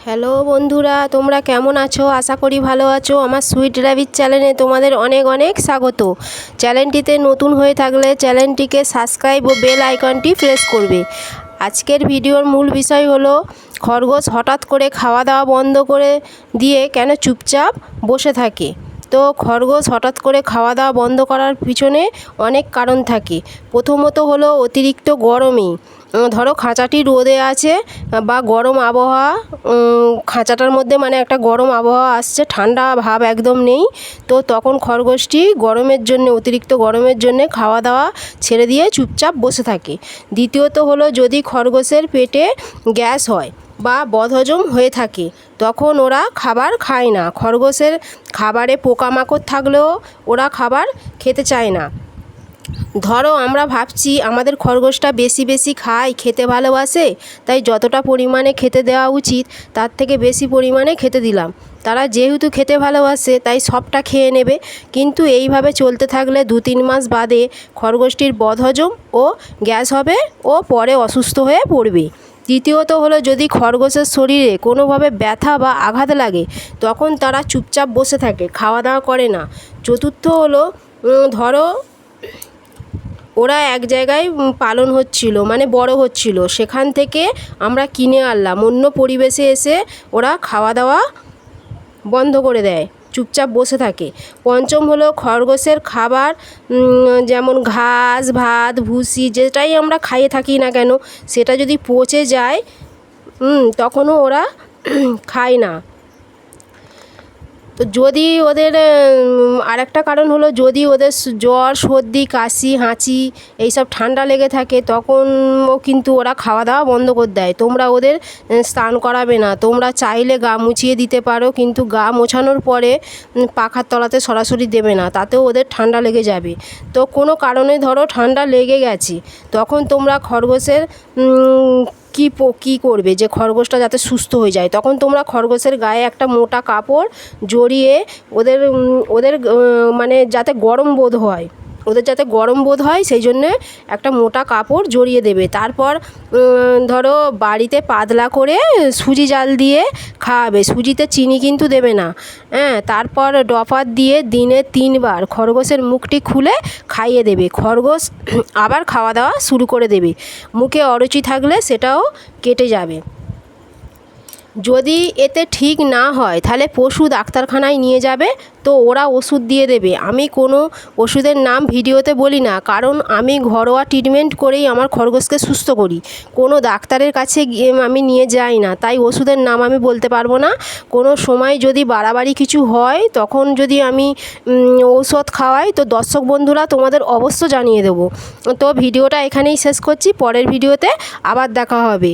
Hello বন্ধুরা, তোমরা কেমন আছো? আশা করি ভালো আছো। আমার সুইট র্যাবিট চ্যানেলে তোমাদের অনেক অনেক স্বাগত। চ্যানেলটিতে নতুন হয়ে থাকলে চ্যানেলটিকে সাবস্ক্রাইব ও বেল আইকনটি প্রেস করবে। আজকের ভিডিওর মূল বিষয় হলো খরগোশ হঠাৎ করে খাওয়া দাওয়া বন্ধ করে দিয়ে কেন চুপচাপ বসে থাকে। তো খরগোশ হঠাৎ করে খাওয়া দাওয়া বন্ধ করার পিছনে অনেক কারণ থাকে। প্রথমত হলো অতিরিক্ত গরমে। ধরো খাঁচাটি রোদে আছে বা গরম আবহাওয়া, খাঁচাটার মধ্যে মানে একটা গরম আবহাওয়া আসছে, ঠান্ডা ভাব একদম নেই। তো তখন খরগোশটি গরমের জন্যে, অতিরিক্ত গরমের জন্যে খাওয়া দাওয়া ছেড়ে দিয়ে চুপচাপ বসে থাকে। দ্বিতীয়ত হলো যদি খরগোশের পেটে গ্যাস হয় বা বদহজম হয়ে থাকে তখন ওরা খাবার খায় না। খরগোশের খাবারে পোকামাকড় থাকলেও ওরা খাবার খেতে চায় না। ধরো আমরা ভাবছি আমাদের খরগোশটা বেশি বেশি খায়, খেতে ভালোবাসে, তাই যতটা পরিমাণে খেতে দেওয়া উচিত তার থেকে বেশি পরিমাণে খেতে দিলাম। তারা যেহেতু খেতে ভালোবাসে তাই সবটা খেয়ে নেবে। কিন্তু এইভাবে চলতে থাকলে 2-3 মাস বাদে খরগোশটির বদহজম ও গ্যাস হবে ও পরে অসুস্থ হয়ে পড়বে। তৃতীয়ত হলো যদি খরগোশের শরীরে কোনোভাবে ব্যথা বা আঘাত লাগে তখন তারা চুপচাপ বসে থাকে, খাওয়া দাওয়া করে না। চতুর্থ হলো ধরো ওরা এক জায়গায় পালন হচ্ছিল, মানে বড় হচ্ছিল, সেখান থেকে আমরা কিনে আনলাম, অন্য পরিবেশে এসে ওরা খাওয়া দাওয়া বন্ধ করে দেয়, চুপচাপ বসে থাকে। পঞ্চম হলো খরগোশের খাবার, যেমন ঘাস, ভাত, ভুসি যেটাই আমরা খাইয়ে থাকি না কেন সেটা যদি পচে যায় তখনও ওরা খায় না। তো যদি ওদের আরেকটা কারণ হলো যদি ওদের জ্বর, সর্দি, কাশি, হাঁচি এইসব ঠান্ডা লেগে থাকে তখনও কিন্তু ওরা খাওয়া দাওয়া বন্ধ করে দেয়। তোমরা ওদের স্নান করাবে না, তোমরা চাইলে গা মুছিয়ে দিতে পারো, কিন্তু গা মোছানোর পরে পাখার তলাতে সরাসরি দেবে না, তাতেও ওদের ঠান্ডা লেগে যাবে। তো কোনো কারণে ধরো ঠান্ডা লেগে গেছে তখন তোমরা খরগোশের কী করবে যে খরগোশটা যাতে সুস্থ হয়ে যায়, তখন তোমরা খরগোশের গায়ে একটা মোটা কাপড় জড়িয়ে ওদের ওদের মানে যাতে গরম বোধ হয়, ওদের যাতে গরম বোধ হয় সেই জন্যে একটা মোটা কাপড় জড়িয়ে দেবে। তারপর ধরো বাড়িতে পাতলা করে সুজি জাল দিয়ে খাওয়াবে, সুজিতে চিনি কিন্তু দেবে না। তারপর ড্রপার দিয়ে দিনে 3 বার খরগোশের মুখটি খুলে খাইয়ে দেবে। খরগোশ আবার খাওয়া দাওয়া শুরু করে দেবে। মুখে অরুচি থাকলে সেটাও কেটে যাবে। যদি এতে ঠিক না হয় তাহলে পশু ডাক্তারখানায় নিয়ে যাবে, তো ওরা ওষুধ দিয়ে দেবে। আমি কোনো ওষুধের নাম ভিডিওতে বলি না, কারণ আমি ঘরোয়া ট্রিটমেন্ট করেই আমার খরগোশকে সুস্থ করি, কোনো ডাক্তারের কাছে আমি নিয়ে যাই না, তাই ওষুধের নাম আমি বলতে পারবো না। কোনো সময় যদি বাড়াবাড়ি কিছু হয় তখন যদি আমি ঔষধ খাওয়াই তো দর্শক বন্ধুরা তোমাদের অবশ্য জানিয়ে দেবো। তো ভিডিওটা এখানেই শেষ করছি, পরের ভিডিওতে আবার দেখা হবে।